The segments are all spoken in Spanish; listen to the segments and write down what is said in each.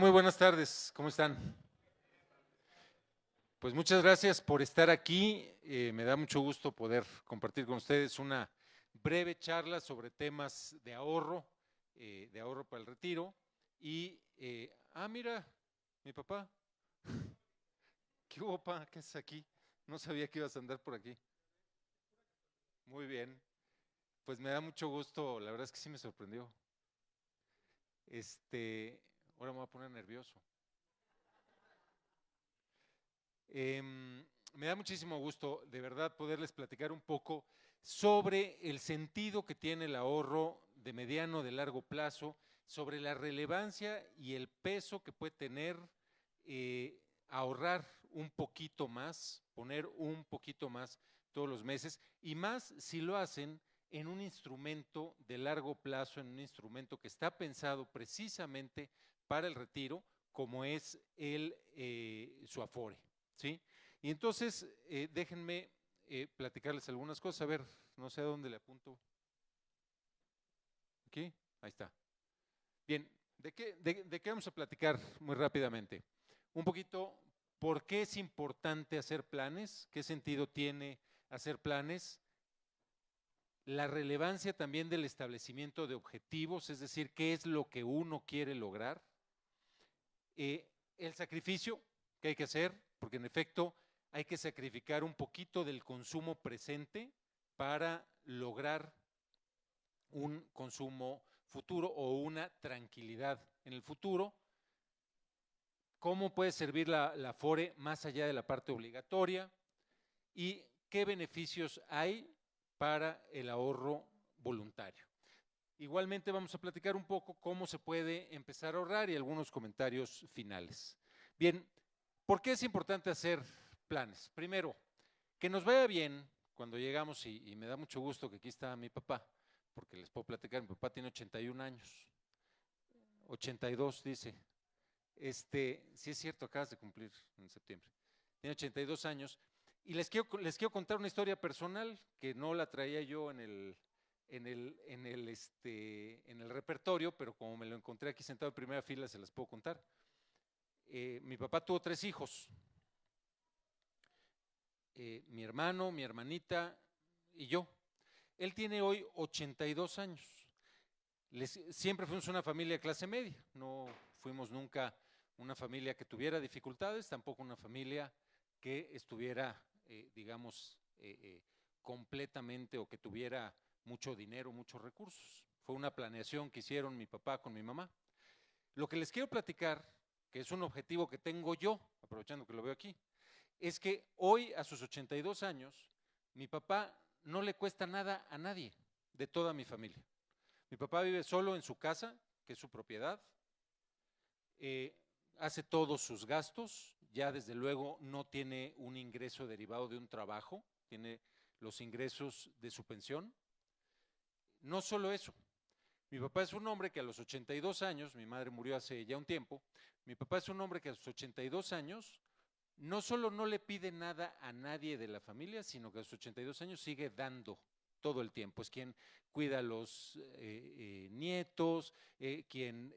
Muy buenas tardes, ¿cómo están? Pues muchas gracias por estar aquí. Me da mucho gusto poder compartir con ustedes una breve charla sobre temas de ahorro para el retiro. Mira, mi papá. ¿Qué hubo, pa? ¿Qué haces aquí? No sabía que ibas a andar por aquí. Muy bien, pues me da mucho gusto, la verdad es que sí me sorprendió. Este, Ahora me voy a poner nervioso. Me da muchísimo gusto, de verdad, poderles platicar un poco sobre el sentido que tiene el ahorro de mediano, de largo plazo, sobre la relevancia y el peso que puede tener ahorrar un poquito más, poner un poquito más todos los meses, y más si lo hacen en un instrumento de largo plazo, en un instrumento que está pensado precisamente para el retiro, como es su Afore. ¿Sí? Y entonces, déjenme platicarles algunas cosas. A ver, no sé a dónde le apunto. ¿Aquí? Ahí está. Bien, ¿de qué vamos a platicar muy rápidamente? Un poquito, ¿por qué es importante hacer planes? ¿Qué sentido tiene hacer planes? La relevancia también del establecimiento de objetivos, es decir, qué es lo que uno quiere lograr. El sacrificio que hay que hacer, porque en efecto hay que sacrificar un poquito del consumo presente para lograr un consumo futuro o una tranquilidad en el futuro. ¿Cómo puede servir la Afore más allá de la parte obligatoria? ¿Y qué beneficios hay para el ahorro voluntario? Igualmente vamos a platicar un poco cómo se puede empezar a ahorrar y algunos comentarios finales. Bien, ¿por qué es importante hacer planes? Primero, que nos vaya bien cuando llegamos, y me da mucho gusto que aquí está mi papá, porque les puedo platicar, mi papá tiene 81 años, 82 dice, sí es cierto, acabas de cumplir en septiembre, tiene 82 años, y les quiero contar una historia personal que no la traía yo en el repertorio, pero como me lo encontré aquí sentado en primera fila, se las puedo contar. Mi papá tuvo 3 hijos, mi hermano, mi hermanita y yo. Él tiene hoy 82 años. Siempre fuimos una familia de clase media, no fuimos nunca una familia que tuviera dificultades, tampoco una familia que estuviera, digamos, completamente o que tuviera mucho dinero, muchos recursos. Fue una planeación que hicieron mi papá con mi mamá. Lo que les quiero platicar, que es un objetivo que tengo yo, aprovechando que lo veo aquí, es que hoy, a sus 82 años, mi papá no le cuesta nada a nadie de toda mi familia. Mi papá vive solo en su casa, que es su propiedad, hace todos sus gastos, ya desde luego no tiene un ingreso derivado de un trabajo, tiene los ingresos de su pensión. No solo eso, mi papá es un hombre que a los 82 años, mi madre murió hace ya un tiempo, mi papá es un hombre que a los 82 años no solo no le pide nada a nadie de la familia, sino que a sus 82 años sigue dando todo el tiempo. Es quien cuida a los nietos, quien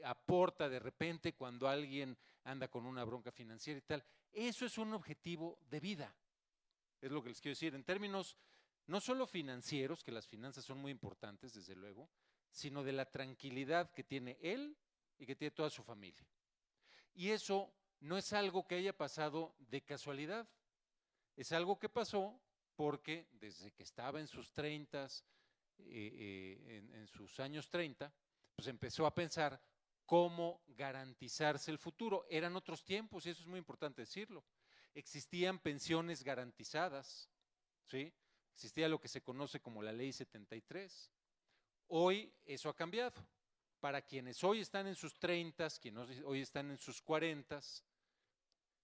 aporta de repente cuando alguien anda con una bronca financiera y tal. Eso es un objetivo de vida, es lo que les quiero decir, en términos no solo financieros, que las finanzas son muy importantes, desde luego, sino de la tranquilidad que tiene él y que tiene toda su familia. Y eso no es algo que haya pasado de casualidad, es algo que pasó porque desde que estaba en sus 30, en sus años 30, pues empezó a pensar cómo garantizarse el futuro. Eran otros tiempos y eso es muy importante decirlo. Existían pensiones garantizadas, ¿sí? Existía lo que se conoce como la Ley 73. Hoy eso ha cambiado. Para quienes hoy están en sus 30, quienes hoy están en sus 40,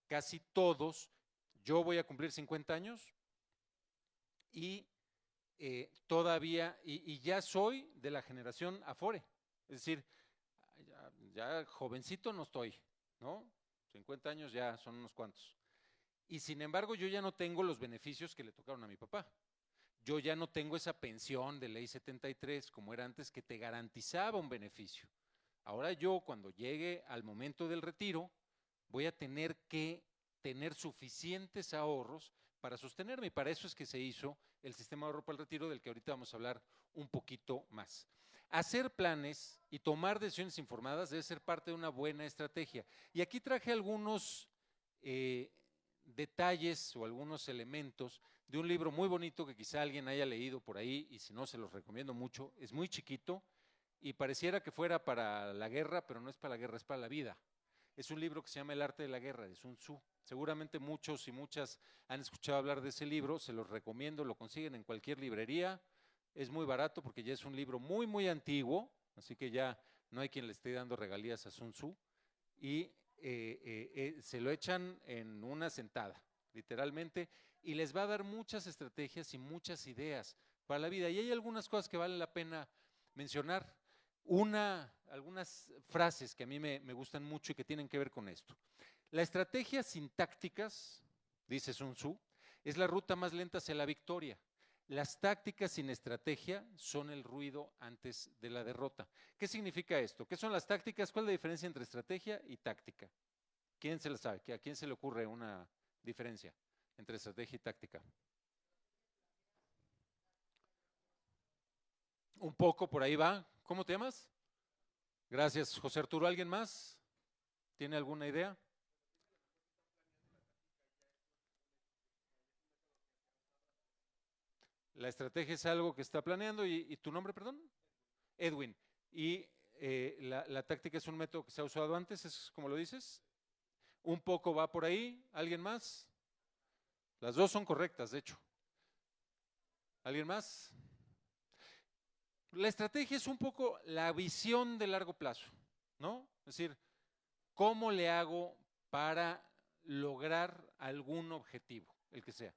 casi todos, yo voy a cumplir 50 años y todavía, y ya soy de la generación Afore, es decir, ya jovencito no estoy, ¿no? 50 años ya son unos cuantos. Y sin embargo, yo ya no tengo los beneficios que le tocaron a mi papá. Yo ya no tengo esa pensión de ley 73 como era antes que te garantizaba un beneficio. Ahora yo, cuando llegue al momento del retiro, voy a tener que tener suficientes ahorros para sostenerme, y para eso es que se hizo el sistema de ahorro para el retiro, del que ahorita vamos a hablar un poquito más. Hacer planes y tomar decisiones informadas debe ser parte de una buena estrategia. Y aquí traje algunos detalles o algunos elementos de un libro muy bonito que quizá alguien haya leído por ahí, y si no, se los recomiendo mucho. Es muy chiquito y pareciera que fuera para la guerra, pero no es para la guerra, es para la vida. Es un libro que se llama El arte de la guerra, de Sun Tzu. Seguramente muchos y muchas han escuchado hablar de ese libro, se los recomiendo, lo consiguen en cualquier librería. Es muy barato porque ya es un libro muy, muy antiguo, así que ya no hay quien le esté dando regalías a Sun Tzu, y se lo echan en una sentada, literalmente, y les va a dar muchas estrategias y muchas ideas para la vida. Y hay algunas cosas que vale la pena mencionar. Algunas frases que a mí me gustan mucho y que tienen que ver con esto. La estrategia sin tácticas, dice Sun Tzu, es la ruta más lenta hacia la victoria. Las tácticas sin estrategia son el ruido antes de la derrota. ¿Qué significa esto? ¿Qué son las tácticas? ¿Cuál es la diferencia entre estrategia y táctica? ¿Quién se la sabe? ¿A quién se le ocurre una diferencia entre estrategia y táctica? Un poco por ahí va. ¿Cómo te llamas? Gracias, José Arturo. ¿Alguien más tiene alguna idea? La estrategia es algo que está planeando. ¿Y tu nombre, perdón? Edwin. ¿Y la táctica es un método que se ha usado antes? ¿Es como lo dices? Un poco va por ahí. ¿Alguien más? Las dos son correctas, de hecho. ¿Alguien más? La estrategia es un poco la visión de largo plazo, ¿no? Es decir, ¿cómo le hago para lograr algún objetivo, el que sea?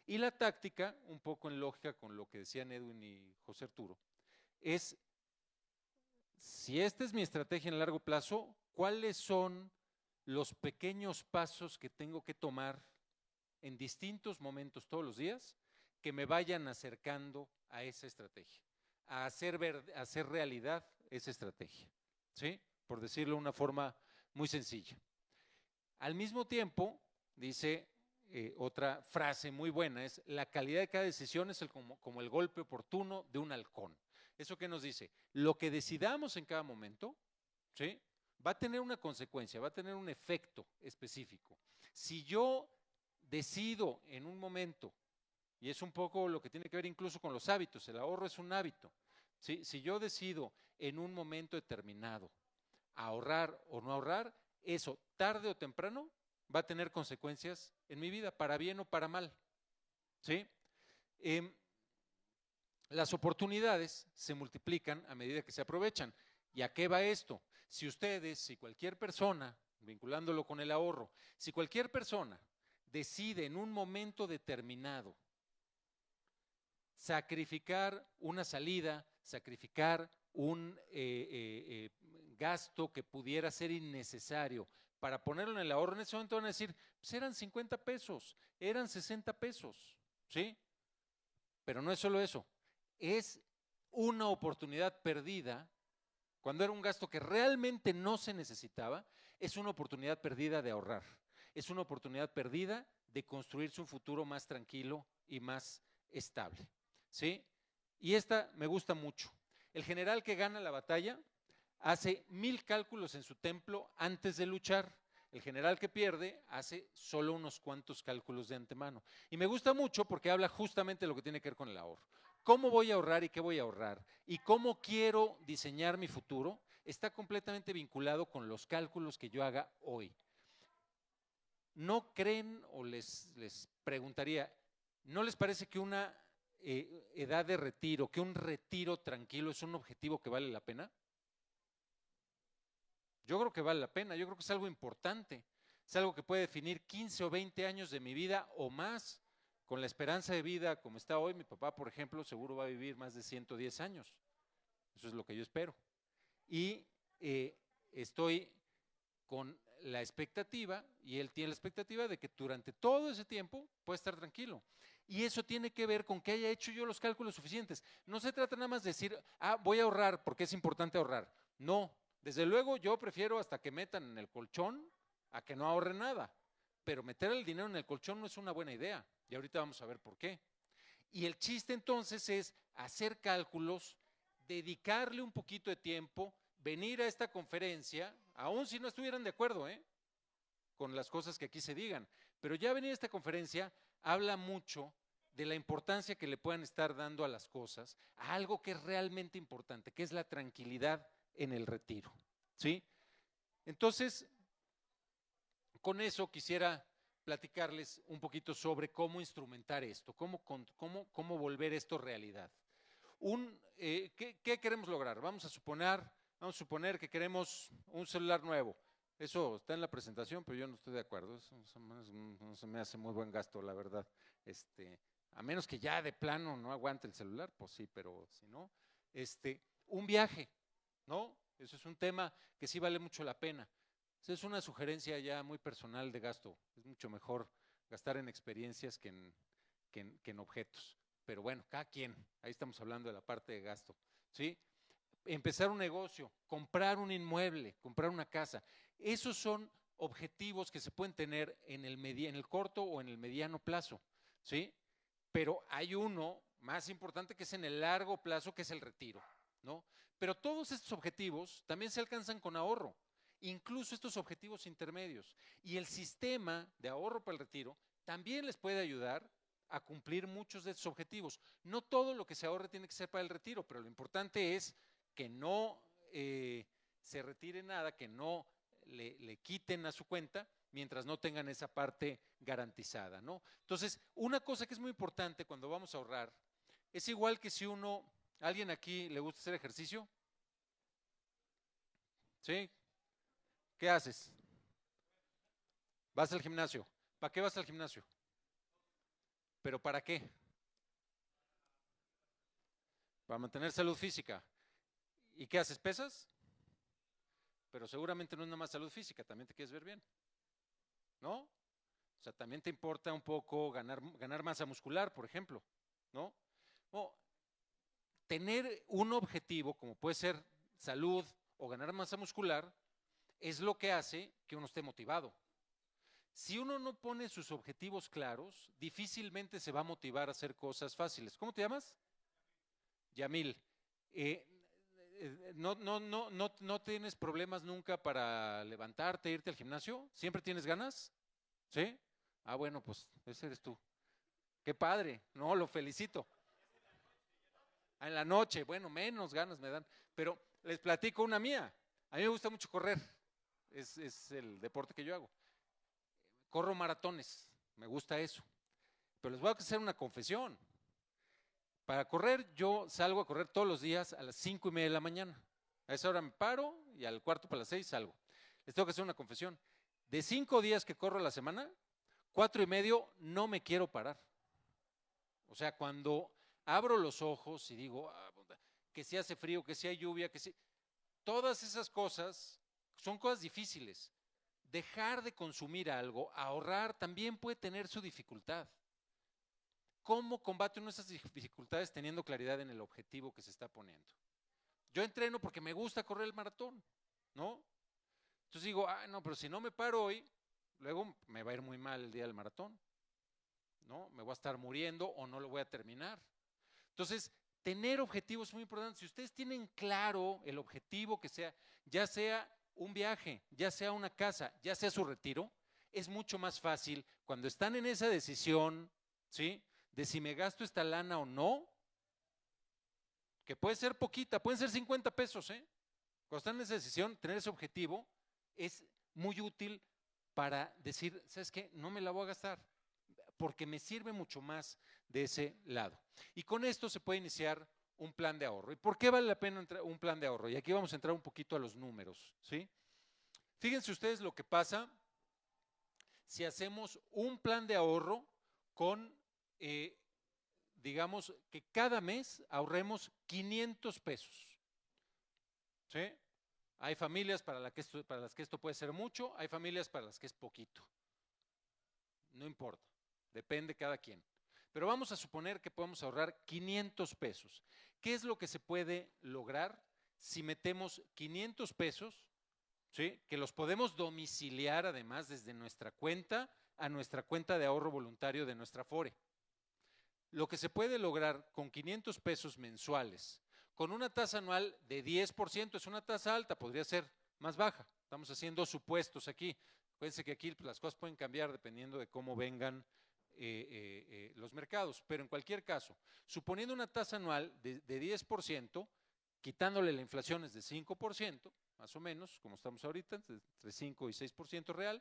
Y la táctica, un poco en lógica con lo que decían Edwin y José Arturo, es, si esta es mi estrategia en largo plazo, ¿cuáles son los pequeños pasos que tengo que tomar en distintos momentos todos los días que me vayan acercando a esa estrategia, a hacer realidad esa estrategia, ¿sí? Por decirlo de una forma muy sencilla. Al mismo tiempo, dice otra frase muy buena, es: la calidad de cada decisión es como el golpe oportuno de un halcón. ¿Eso qué nos dice? Lo que decidamos en cada momento, ¿sí?, va a tener una consecuencia, va a tener un efecto específico. Si yo decido en un momento, y es un poco lo que tiene que ver incluso con los hábitos, el ahorro es un hábito, ¿sí? Si yo decido en un momento determinado ahorrar o no ahorrar, eso tarde o temprano va a tener consecuencias en mi vida, para bien o para mal, ¿sí? Las oportunidades se multiplican a medida que se aprovechan. ¿Y a qué va esto? Si ustedes, si cualquier persona, vinculándolo con el ahorro, si cualquier persona decide en un momento determinado sacrificar una salida, sacrificar un gasto que pudiera ser innecesario para ponerlo en el ahorro, en ese momento van a decir, pues eran 50 pesos, eran 60 pesos, ¿sí? Pero no es solo eso, es una oportunidad perdida. Cuando era un gasto que realmente no se necesitaba, es una oportunidad perdida de ahorrar, es una oportunidad perdida de construirse un futuro más tranquilo y más estable, ¿sí? Y esta me gusta mucho. El general que gana la batalla hace 1000 cálculos en su templo antes de luchar. El general que pierde hace solo unos cuantos cálculos de antemano. Y me gusta mucho porque habla justamente de lo que tiene que ver con el ahorro. ¿Cómo voy a ahorrar y qué voy a ahorrar? Y cómo quiero diseñar mi futuro está completamente vinculado con los cálculos que yo haga hoy. ¿No creen, o les preguntaría, ¿no les parece que una edad de retiro, que un retiro tranquilo es un objetivo que vale la pena? Yo creo que vale la pena, yo creo que es algo importante, es algo que puede definir 15 o 20 años de mi vida o más. Con la esperanza de vida como está hoy, mi papá, por ejemplo, seguro va a vivir más de 110 años. Eso es lo que yo espero. Y estoy con la expectativa, y él tiene la expectativa, de que durante todo ese tiempo pueda estar tranquilo. Y eso tiene que ver con que haya hecho yo los cálculos suficientes. No se trata nada más de decir, voy a ahorrar porque es importante ahorrar. No, Desde luego yo prefiero hasta que metan en el colchón a que no ahorren nada, pero meter el dinero en el colchón no es una buena idea y ahorita vamos a ver por qué. Y el chiste entonces es hacer cálculos, dedicarle un poquito de tiempo, venir a esta conferencia, aun si no estuvieran de acuerdo, con las cosas que aquí se digan, pero ya venir a esta conferencia habla mucho de la importancia que le puedan estar dando a las cosas, a algo que es realmente importante, que es la tranquilidad en el retiro, ¿sí? Entonces, con eso quisiera platicarles un poquito sobre cómo instrumentar esto, cómo volver esto realidad. ¿Qué queremos lograr? Vamos a suponer que queremos un celular nuevo. Eso está en la presentación, pero yo no estoy de acuerdo. Eso no se me hace muy buen gasto, la verdad. A menos que ya de plano no aguante el celular, pues sí, pero si no, un viaje, ¿no? Eso es un tema que sí vale mucho la pena. Esa es una sugerencia ya muy personal de gasto. Es mucho mejor gastar en experiencias que en objetos. Pero bueno, cada quien. Ahí estamos hablando de la parte de gasto, ¿sí? Empezar un negocio, comprar un inmueble, comprar una casa. Esos son objetivos que se pueden tener en el corto o en el mediano plazo, ¿sí? Pero hay uno más importante que es en el largo plazo, que es el retiro, ¿no? Pero todos estos objetivos también se alcanzan con ahorro, incluso estos objetivos intermedios. Y el sistema de ahorro para el retiro también les puede ayudar a cumplir muchos de estos objetivos. No todo lo que se ahorre tiene que ser para el retiro, pero lo importante es que no se retire nada, que no le quiten a su cuenta mientras no tengan esa parte garantizada, ¿no? Entonces, una cosa que es muy importante cuando vamos a ahorrar, es igual que si ¿alguien aquí le gusta hacer ejercicio? ¿Sí? ¿Qué haces? ¿Vas al gimnasio? ¿Para qué vas al gimnasio? ¿Pero para qué? Para mantener salud física. ¿Y qué haces? ¿Pesas? Pero seguramente no es nada más salud física, también te quieres ver bien, ¿no? O sea, también te importa un poco ganar masa muscular, por ejemplo, ¿no? O tener un objetivo, como puede ser salud o ganar masa muscular, es lo que hace que uno esté motivado. Si uno no pone sus objetivos claros, difícilmente se va a motivar a hacer cosas fáciles. ¿Cómo te llamas? Yamil. ¿No tienes problemas nunca para levantarte, irte al gimnasio? ¿Siempre tienes ganas? ¿Sí? Ah, bueno, pues ese eres tú. Qué padre, no, lo felicito. En la noche, bueno, menos ganas me dan. Pero les platico una mía. A mí me gusta mucho correr. Es el deporte que yo hago. Corro maratones, me gusta eso. Pero les voy a hacer una confesión. Para correr, yo salgo a correr todos los días a las 5:30 de la mañana. A esa hora me paro y al 5:45 salgo. Les tengo que hacer una confesión. De 5 días que corro a la semana, 4:30 no me quiero parar. O sea, cuando abro los ojos y digo, que si hace frío, que si hay lluvia, que si… Todas esas cosas son cosas difíciles. Dejar de consumir algo, ahorrar, también puede tener su dificultad. ¿Cómo combate uno esas dificultades teniendo claridad en el objetivo que se está poniendo? Yo entreno porque me gusta correr el maratón, ¿no? Entonces digo, no, pero si no me paro hoy, luego me va a ir muy mal el día del maratón, ¿no? Me voy a estar muriendo o no lo voy a terminar. Entonces, tener objetivos es muy importante. Si ustedes tienen claro el objetivo que sea, ya sea un viaje, ya sea una casa, ya sea su retiro, es mucho más fácil cuando están en esa decisión, ¿sí? De si me gasto esta lana o no, que puede ser poquita, pueden ser 50 pesos, ¿eh? Cuando están en esa decisión, tener ese objetivo es muy útil para decir, ¿sabes qué? No me la voy a gastar, porque me sirve mucho más de ese lado. Y con esto se puede iniciar un plan de ahorro. ¿Y por qué vale la pena un plan de ahorro? Y aquí vamos a entrar un poquito a los números, ¿sí? Fíjense ustedes lo que pasa si hacemos un plan de ahorro con, digamos, que cada mes ahorremos 500 pesos, ¿sí? Hay familias para las que esto puede ser mucho, hay familias para las que es poquito. No importa, depende cada quien. Pero vamos a suponer que podemos ahorrar 500 pesos. ¿Qué es lo que se puede lograr si metemos 500 pesos, ¿sí? Que los podemos domiciliar además desde nuestra cuenta a nuestra cuenta de ahorro voluntario de nuestra Afore. Lo que se puede lograr con 500 pesos mensuales, con una tasa anual de 10%, es una tasa alta, podría ser más baja. Estamos haciendo supuestos aquí. Acuérdense que aquí las cosas pueden cambiar dependiendo de cómo vengan los mercados, pero en cualquier caso, suponiendo una tasa anual de 10%, quitándole la inflación es de 5%, más o menos, como estamos ahorita, entre 5 y 6% real,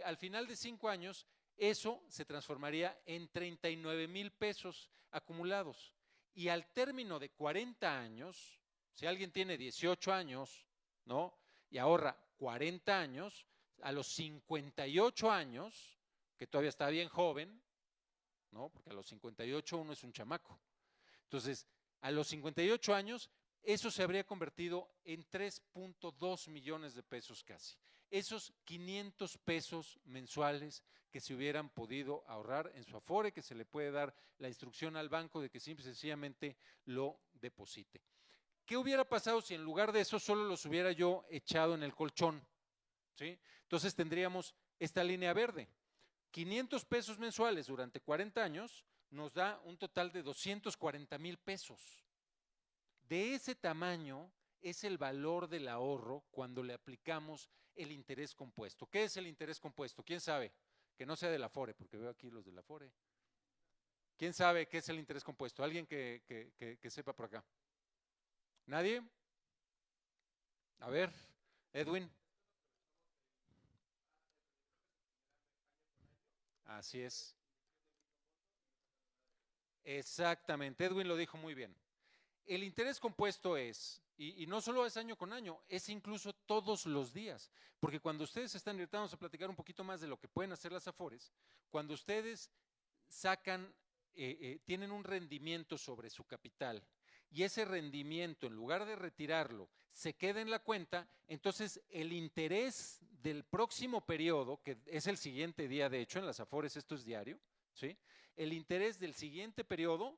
al final de 5 años, eso se transformaría en 39,000 pesos acumulados. Y al término de 40 años, si alguien tiene 18 años, ¿no? Y ahorra 40 años, a los 58 años, que todavía está bien joven, ¿no? Porque a los 58 uno es un chamaco. Entonces, a los 58 años, eso se habría convertido en 3.2 millones de pesos casi. Esos 500 pesos mensuales que se hubieran podido ahorrar en su Afore, que se le puede dar la instrucción al banco de que simple y sencillamente lo deposite. ¿Qué hubiera pasado si en lugar de eso solo los hubiera yo echado en el colchón? ¿Sí? Entonces tendríamos esta línea verde. 500 pesos mensuales durante 40 años nos da un total de 240,000 pesos. De ese tamaño es el valor del ahorro cuando le aplicamos el interés compuesto. ¿Qué es el interés compuesto? ¿Quién sabe? Que no sea de la Afore, porque veo aquí los de la Afore. ¿Quién sabe qué es el interés compuesto? ¿Alguien que sepa por acá? ¿Nadie? A ver, Edwin. Así es. Exactamente, Edwin lo dijo muy bien. El interés compuesto es, y no solo es año con año, es incluso todos los días, porque cuando ustedes están, ahorita vamos a platicar un poquito más de lo que pueden hacer las Afores, cuando ustedes sacan, tienen un rendimiento sobre su capital y ese rendimiento, en lugar de retirarlo, se queda en la cuenta, entonces el interés del próximo periodo, que es el siguiente día, de hecho, en las Afores esto es diario, ¿sí? El interés del siguiente periodo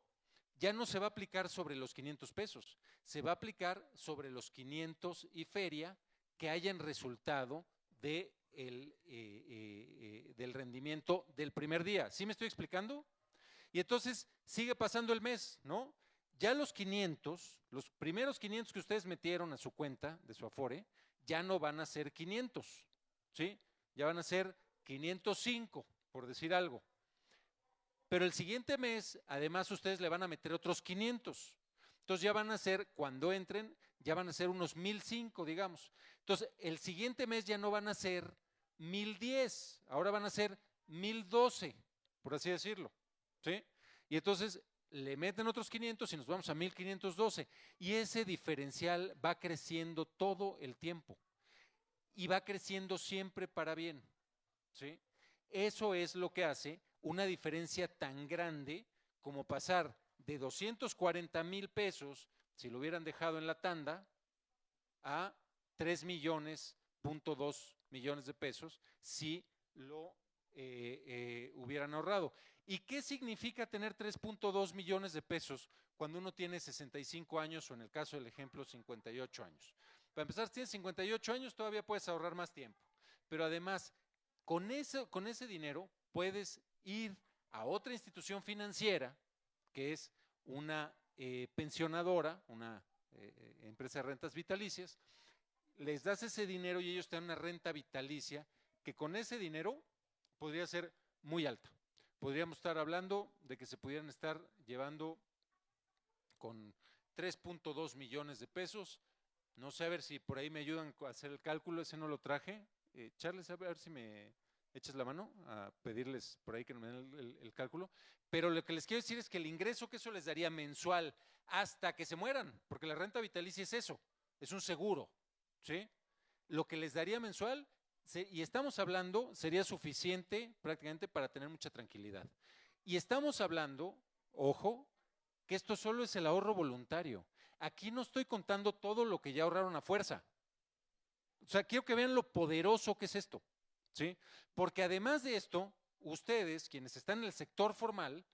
ya no se va a aplicar sobre los 500 pesos, se va a aplicar sobre los 500 y feria que hayan resultado del rendimiento del primer día. ¿Sí me estoy explicando? Y entonces sigue pasando el mes, ¿no? Ya los 500, los primeros 500 que ustedes metieron a su cuenta de su Afore, ya no van a ser 500, ¿sí? Ya van a ser 505, por decir algo. Pero el siguiente mes, además, ustedes le van a meter otros 500. Entonces ya van a ser, cuando entren, ya van a ser unos 1,005, digamos. Entonces, el siguiente mes ya no van a ser 1,010, ahora van a ser 1,012, por así decirlo, ¿sí? Y entonces le meten otros 500 y nos vamos a 1,512. Y ese diferencial va creciendo todo el tiempo. Y va creciendo siempre para bien, ¿sí? Eso es lo que hace una diferencia tan grande como pasar de 240,000 pesos, si lo hubieran dejado en la tanda, a 3,2 millones de pesos si lo hubieran ahorrado. ¿Y qué significa tener 3.2 millones de pesos cuando uno tiene 65 años o en el caso del ejemplo 58 años? Para empezar, si tienes 58 años todavía puedes ahorrar más tiempo, pero además con ese dinero puedes ir a otra institución financiera, que es una pensionadora, una empresa de rentas vitalicias, les das ese dinero y ellos te dan una renta vitalicia que con ese dinero podría ser muy alta. Podríamos estar hablando de que se pudieran estar llevando con 3.2 millones de pesos. No sé, a ver si por ahí me ayudan a hacer el cálculo, ese no lo traje. Charles, a ver si me echas la mano a pedirles por ahí que me den el cálculo. Pero lo que les quiero decir es que el ingreso que eso les daría mensual hasta que se mueran, porque la renta vitalicia es eso, es un seguro, ¿sí? Lo que les daría mensual, y estamos hablando, sería suficiente prácticamente para tener mucha tranquilidad. Y estamos hablando, ojo, que esto solo es el ahorro voluntario. Aquí no estoy contando todo lo que ya ahorraron a fuerza. O sea, quiero que vean lo poderoso que es esto, ¿sí? Porque además de esto, ustedes, quienes están en el sector formal,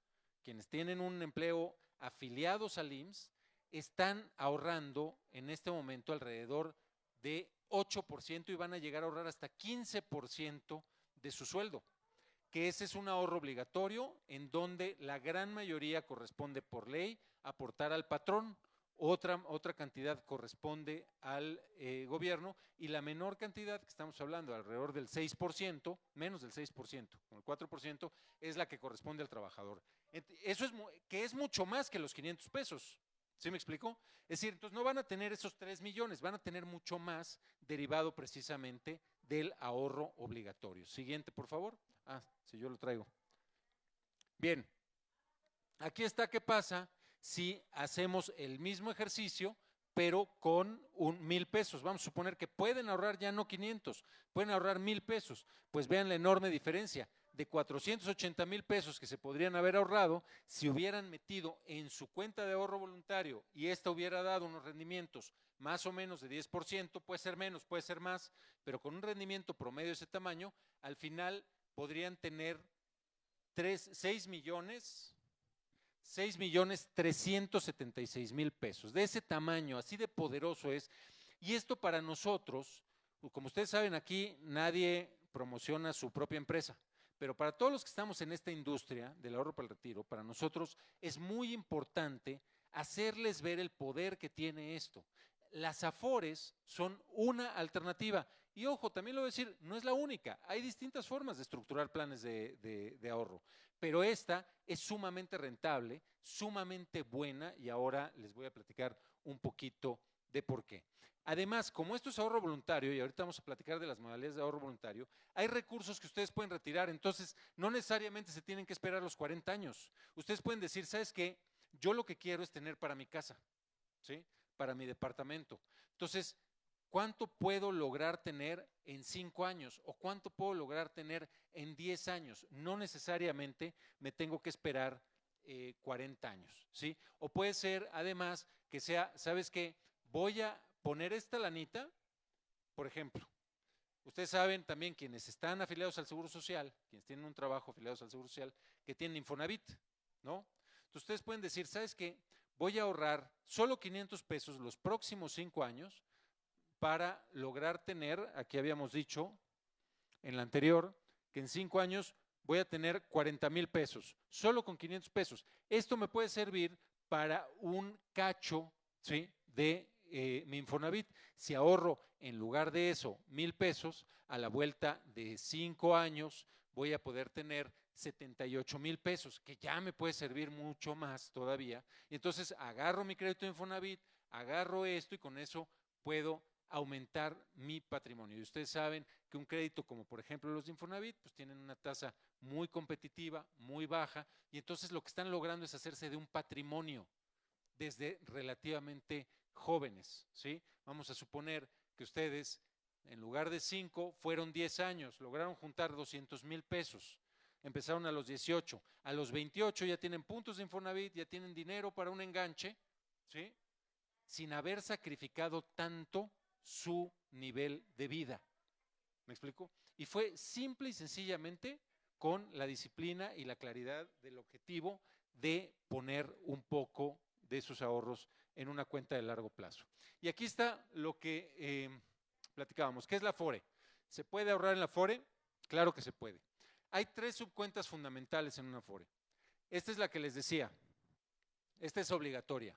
quienes tienen un empleo afiliados al IMSS, están ahorrando en este momento alrededor de 8% y van a llegar a ahorrar hasta 15% de su sueldo, que ese es un ahorro obligatorio en donde la gran mayoría corresponde por ley aportar al patrón, otra cantidad corresponde al gobierno y la menor cantidad, que estamos hablando alrededor del 6%, menos del 6%, con el 4%, es la que corresponde al trabajador. Eso es que es mucho más que los 500 pesos. ¿Sí me explico? Es decir, entonces no van a tener esos 3 millones, van a tener mucho más derivado precisamente del ahorro obligatorio. Siguiente, por favor. Ah, si yo lo traigo. Bien, aquí está qué pasa si hacemos el mismo ejercicio, pero con 1,000 pesos. Vamos a suponer que pueden ahorrar ya no 500, pueden ahorrar 1,000 pesos. Pues vean la enorme diferencia de 480,000 pesos que se podrían haber ahorrado si hubieran metido en su cuenta de ahorro voluntario y esta hubiera dado unos rendimientos más o menos de 10%, puede ser menos, puede ser más, pero con un rendimiento promedio de ese tamaño, al final podrían tener 6,376,000 pesos. De ese tamaño, así de poderoso es. Y esto para nosotros, como ustedes saben, aquí nadie promociona su propia empresa, pero para todos los que estamos en esta industria del ahorro para el retiro, para nosotros es muy importante hacerles ver el poder que tiene esto. Las Afores son una alternativa. Y ojo, también lo voy a decir, no es la única. Hay distintas formas de estructurar planes de ahorro, pero esta es sumamente rentable, sumamente buena y ahora les voy a platicar un poquito de por qué. Además, como esto es ahorro voluntario, y ahorita vamos a platicar de las modalidades de ahorro voluntario, hay recursos que ustedes pueden retirar, entonces no necesariamente se tienen que esperar los 40 años. Ustedes pueden decir, ¿sabes qué? Yo lo que quiero es tener para mi casa, ¿sí? Para mi departamento. Entonces, ¿cuánto puedo lograr tener en 5 años o cuánto puedo lograr tener en 10 años? No necesariamente me tengo que esperar 40 años, ¿sí? O puede ser además que sea, ¿sabes qué? Voy a poner esta lanita, por ejemplo. Ustedes saben también quienes están afiliados al Seguro Social, quienes tienen un trabajo afiliados al Seguro Social, que tienen Infonavit, ¿no? Entonces ustedes pueden decir, ¿sabes qué? Voy a ahorrar solo 500 pesos los próximos 5 años para lograr tener, aquí habíamos dicho en la anterior, que en 5 años voy a tener 40,000 pesos, solo con 500 pesos. Esto me puede servir para un cacho, ¿sí? De mi Infonavit. Si ahorro en lugar de eso 1,000 pesos, a la vuelta de 5 años voy a poder tener 78,000 pesos, que ya me puede servir mucho más todavía. Y entonces agarro mi crédito de Infonavit, agarro esto y con eso puedo aumentar mi patrimonio. Y ustedes saben que un crédito como por ejemplo los de Infonavit, pues tienen una tasa muy competitiva, muy baja, y entonces lo que están logrando es hacerse de un patrimonio desde relativamente jóvenes, ¿sí? Vamos a suponer que ustedes, en lugar de 5, fueron 10 años, lograron juntar 200,000 pesos. Empezaron a los 18, a los 28 ya tienen puntos de Infonavit, ya tienen dinero para un enganche, ¿sí? Sin haber sacrificado tanto su nivel de vida. ¿Me explico? Y fue simple y sencillamente con la disciplina y la claridad del objetivo de poner un poco de sus ahorros en una cuenta de largo plazo. Y aquí está lo que platicábamos. ¿Qué es la Afore? ¿Se puede ahorrar en la Afore? Claro que se puede. Hay 3 subcuentas fundamentales en una Afore. Esta es la que les decía. Esta es obligatoria.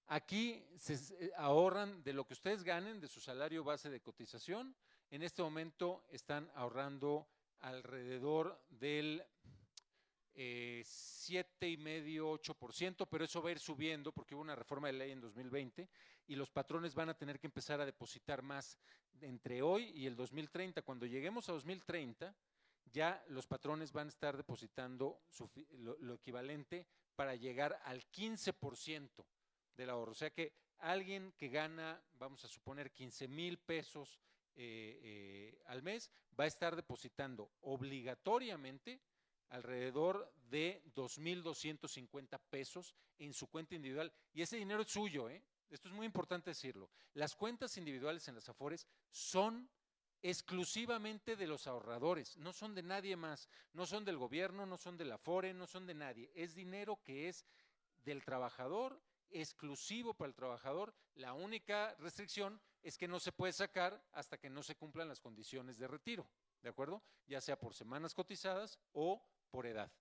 Aquí se ahorran de lo que ustedes ganen, de su salario base de cotización. En este momento están ahorrando alrededor del 7,5–8%, pero eso va a ir subiendo porque hubo una reforma de ley en 2020 y los patrones van a tener que empezar a depositar más entre hoy y el 2030. Cuando lleguemos a 2030, ya los patrones van a estar depositando lo equivalente para llegar al 15% del ahorro. O sea que alguien que gana, vamos a suponer, 15,000 pesos al mes, va a estar depositando obligatoriamente alrededor de 2,250 pesos en su cuenta individual. Y ese dinero es suyo, ¿eh? Esto es muy importante decirlo. Las cuentas individuales en las Afores son exclusivamente de los ahorradores, no son de nadie más, no son del gobierno, no son de la Afore, no son de nadie. Es dinero que es del trabajador exclusivo para el trabajador. La única restricción es que no se puede sacar hasta que no se cumplan las condiciones de retiro, ¿de acuerdo? Ya sea por semanas cotizadas o por edad.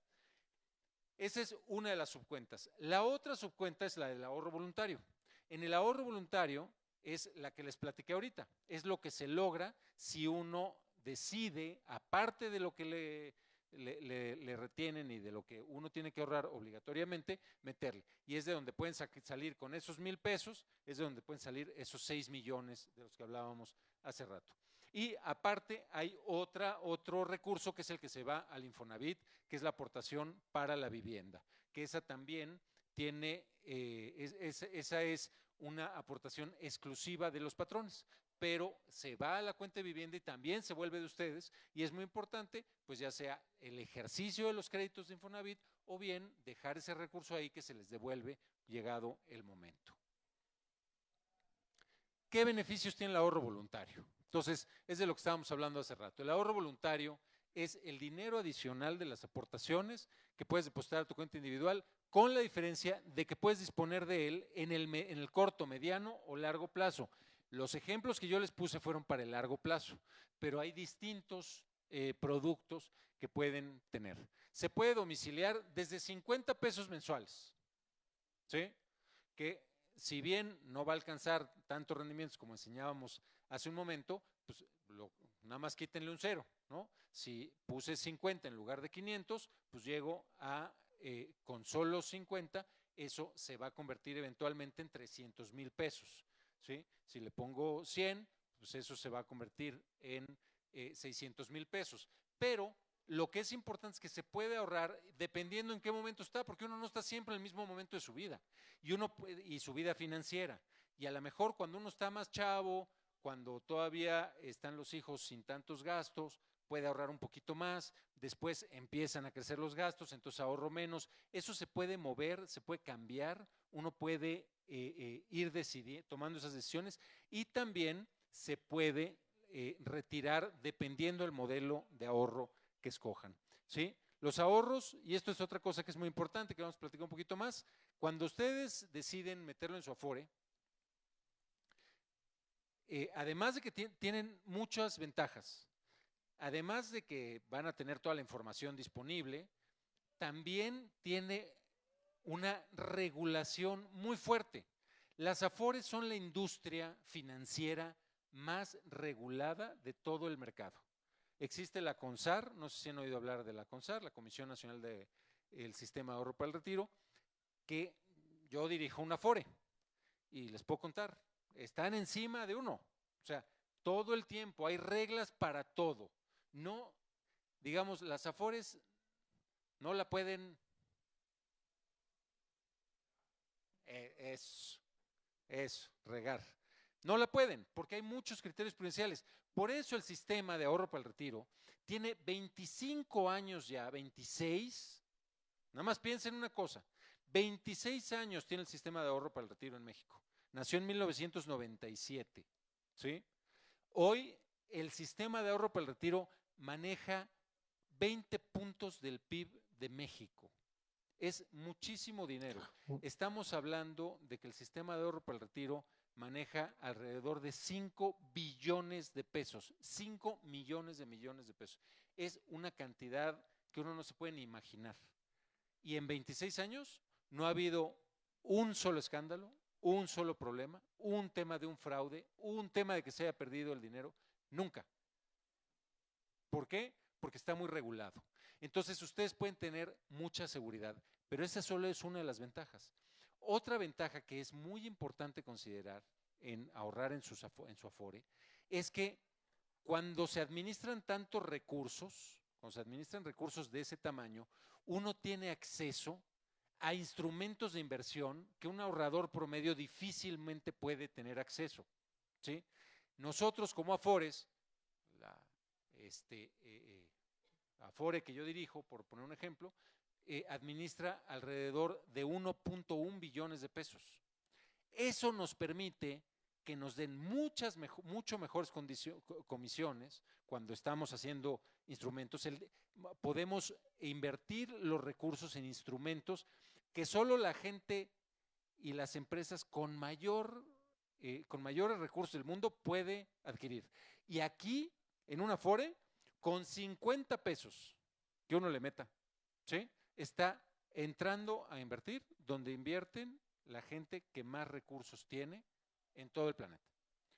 Esa es una de las subcuentas. La otra subcuenta es la del ahorro voluntario. En el ahorro voluntario es la que les platiqué ahorita. Es lo que se logra si uno decide, aparte de lo que le retienen y de lo que uno tiene que ahorrar obligatoriamente, meterle. Y es de donde pueden salir con esos 1,000 pesos, es de donde pueden salir esos 6 millones de los que hablábamos hace rato. Y aparte hay otro recurso que es el que se va al Infonavit, que es la aportación para la vivienda, que esa también tiene, esa es una aportación exclusiva de los patrones, pero se va a la cuenta de vivienda y también se vuelve de ustedes, y es muy importante, pues ya sea el ejercicio de los créditos de Infonavit o bien dejar ese recurso ahí que se les devuelve llegado el momento. ¿Qué beneficios tiene el ahorro voluntario? Entonces, es de lo que estábamos hablando hace rato. El ahorro voluntario es el dinero adicional de las aportaciones que puedes depositar a tu cuenta individual, con la diferencia de que puedes disponer de él en el corto, mediano o largo plazo. Los ejemplos que yo les puse fueron para el largo plazo, pero hay distintos productos que pueden tener. Se puede domiciliar desde 50 pesos mensuales, ¿sí? Que si bien no va a alcanzar tantos rendimientos como enseñábamos hace un momento, pues nada más quítenle un cero, ¿no? Si puse 50 en lugar de 500, pues llego a, con solo 50, eso se va a convertir eventualmente en 300,000 pesos, ¿sí? Si le pongo 100, pues eso se va a convertir en 600,000 pesos. Pero lo que es importante es que se puede ahorrar dependiendo en qué momento está, porque uno no está siempre en el mismo momento de su vida y su vida financiera. Y a lo mejor cuando uno está más chavo, cuando todavía están los hijos sin tantos gastos, puede ahorrar un poquito más, después empiezan a crecer los gastos, entonces ahorro menos. Eso se puede mover, se puede cambiar, uno puede ir tomando esas decisiones, y también se puede retirar dependiendo del modelo de ahorro que escojan, ¿sí? Los ahorros, y esto es otra cosa que es muy importante, que vamos a platicar un poquito más, cuando ustedes deciden meterlo en su Afore, además de que tienen muchas ventajas, además de que van a tener toda la información disponible, también tiene una regulación muy fuerte. Las Afores son la industria financiera más regulada de todo el mercado. Existe la CONSAR, no sé si han oído hablar de la CONSAR, la Comisión Nacional del Sistema de Ahorro para el Retiro, que yo dirijo una Afore y les puedo contar, están encima de uno, o sea, todo el tiempo hay reglas para todo. No, digamos, las Afores no la pueden, regar. No la pueden, porque hay muchos criterios prudenciales. Por eso el sistema de ahorro para el retiro tiene 25 años ya, 26. Nada más piensen una cosa, 26 años tiene el sistema de ahorro para el retiro en México. Nació en 1997, ¿sí? Hoy el sistema de ahorro para el retiro maneja 20 puntos del PIB de México. Es muchísimo dinero. Estamos hablando de que el sistema de ahorro para el retiro maneja alrededor de 5 billones de pesos, 5 millones de pesos. Es una cantidad que uno no se puede ni imaginar. Y en 26 años no ha habido un solo escándalo, un solo problema, un tema de un fraude, un tema de que se haya perdido el dinero, nunca. ¿Por qué? Porque está muy regulado. Entonces ustedes pueden tener mucha seguridad, pero esa solo es una de las ventajas. Otra ventaja que es muy importante considerar en ahorrar en su Afore es que cuando se administran tantos recursos, cuando se administran recursos de ese tamaño, uno tiene acceso a instrumentos de inversión que un ahorrador promedio difícilmente puede tener acceso, ¿sí? Nosotros como Afores, Afore que yo dirijo, por poner un ejemplo, administra alrededor de 1.1 billones de pesos. Eso nos permite que nos den mucho mejores comisiones cuando estamos haciendo instrumentos. Podemos invertir los recursos en instrumentos que solo la gente y las empresas con mayores recursos del mundo puede adquirir. Y aquí, en un Afore, con 50 pesos que uno le meta, ¿sí?, está entrando a invertir donde invierten la gente que más recursos tiene en todo el planeta.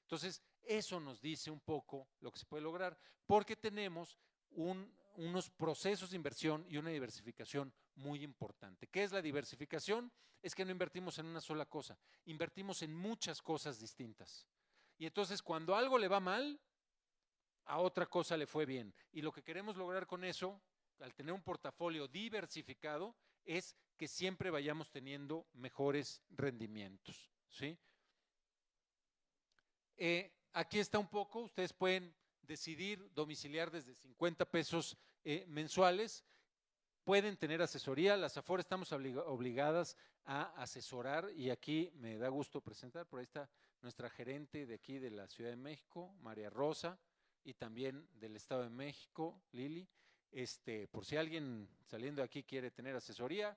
Entonces, eso nos dice un poco lo que se puede lograr, porque tenemos unos procesos de inversión y una diversificación muy importante. ¿Qué es la diversificación? Es que no invertimos en una sola cosa, invertimos en muchas cosas distintas. Y entonces, cuando algo le va mal, a otra cosa le fue bien. Y lo que queremos lograr con eso, al tener un portafolio diversificado, es que siempre vayamos teniendo mejores rendimientos, ¿sí? Aquí está un poco, ustedes pueden decidir domiciliar desde 50 pesos mensuales, pueden tener asesoría, las Afore estamos obligadas a asesorar y aquí me da gusto presentar, por ahí está nuestra gerente de aquí de la Ciudad de México, María Rosa, y también del Estado de México, Lili. Por si alguien saliendo de aquí quiere tener asesoría,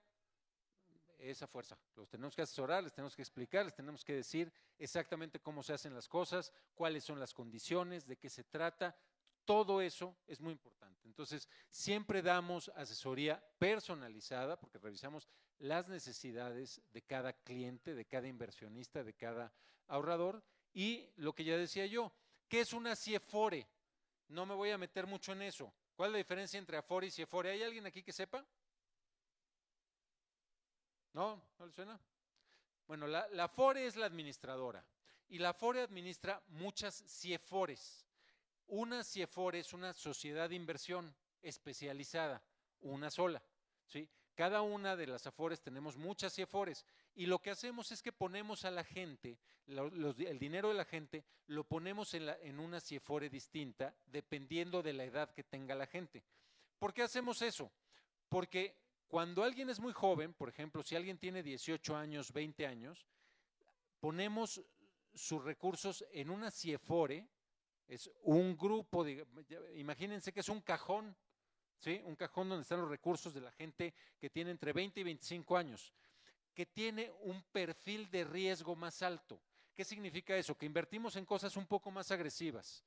esa fuerza, los tenemos que asesorar, les tenemos que explicar, les tenemos que decir exactamente cómo se hacen las cosas, cuáles son las condiciones, de qué se trata, todo eso es muy importante. Entonces, siempre damos asesoría personalizada porque revisamos las necesidades de cada cliente, de cada inversionista, de cada ahorrador y lo que ya decía yo, ¿qué es una CIEFORE? No me voy a meter mucho en eso. ¿Cuál es la diferencia entre Afore y CIEFORE? ¿Hay alguien aquí que sepa? ¿No? ¿No le suena? Bueno, la Afore es la administradora y la Afore administra muchas CIEFORES. Una CIEFORE es una sociedad de inversión especializada, una sola, ¿sí? Cada una de las Afores tenemos muchas CIEFORES y lo que hacemos es que ponemos a la gente, el dinero de la gente lo ponemos en una CIEFORE distinta dependiendo de la edad que tenga la gente. ¿Por qué hacemos eso? Porque cuando alguien es muy joven, por ejemplo, si alguien tiene 18 años, 20 años, ponemos sus recursos en una CIEFORE, es un grupo, imagínense que es un cajón, ¿sí? Un cajón donde están los recursos de la gente que tiene entre 20 y 25 años, que tiene un perfil de riesgo más alto. ¿Qué significa eso? Que invertimos en cosas un poco más agresivas.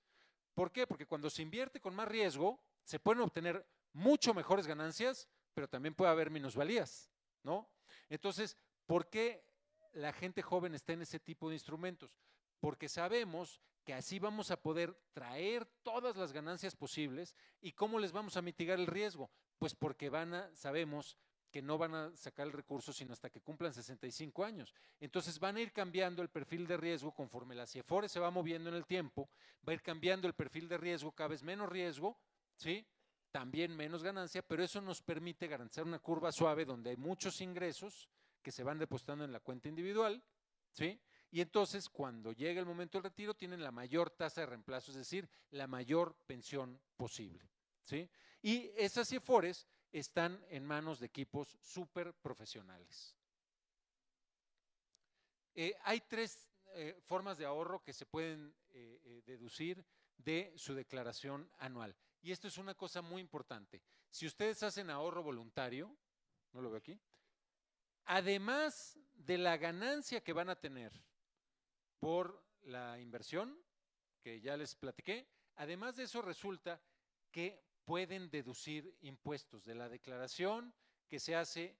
¿Por qué? Porque cuando se invierte con más riesgo, se pueden obtener mucho mejores ganancias, pero también puede haber minusvalías, ¿no? Entonces, ¿por qué la gente joven está en ese tipo de instrumentos? Porque sabemos que así vamos a poder traer todas las ganancias posibles. ¿Y cómo les vamos a mitigar el riesgo? Pues porque sabemos que no van a sacar el recurso sino hasta que cumplan 65 años. Entonces van a ir cambiando el perfil de riesgo conforme la CIEFORE se va moviendo en el tiempo, va a ir cambiando el perfil de riesgo, cada vez menos riesgo, ¿sí? También menos ganancia, pero eso nos permite garantizar una curva suave donde hay muchos ingresos que se van depositando en la cuenta individual, ¿sí? Y entonces cuando llega el momento del retiro tienen la mayor tasa de reemplazo, es decir, la mayor pensión posible, ¿sí? Y esas CIEFORES están en manos de equipos súper profesionales. Hay tres formas de ahorro que se pueden deducir de su declaración anual. Y esto es una cosa muy importante. Si ustedes hacen ahorro voluntario, no lo veo aquí, además de la ganancia que van a tener por la inversión, que ya les platiqué, además de eso resulta que pueden deducir impuestos de la declaración que se hace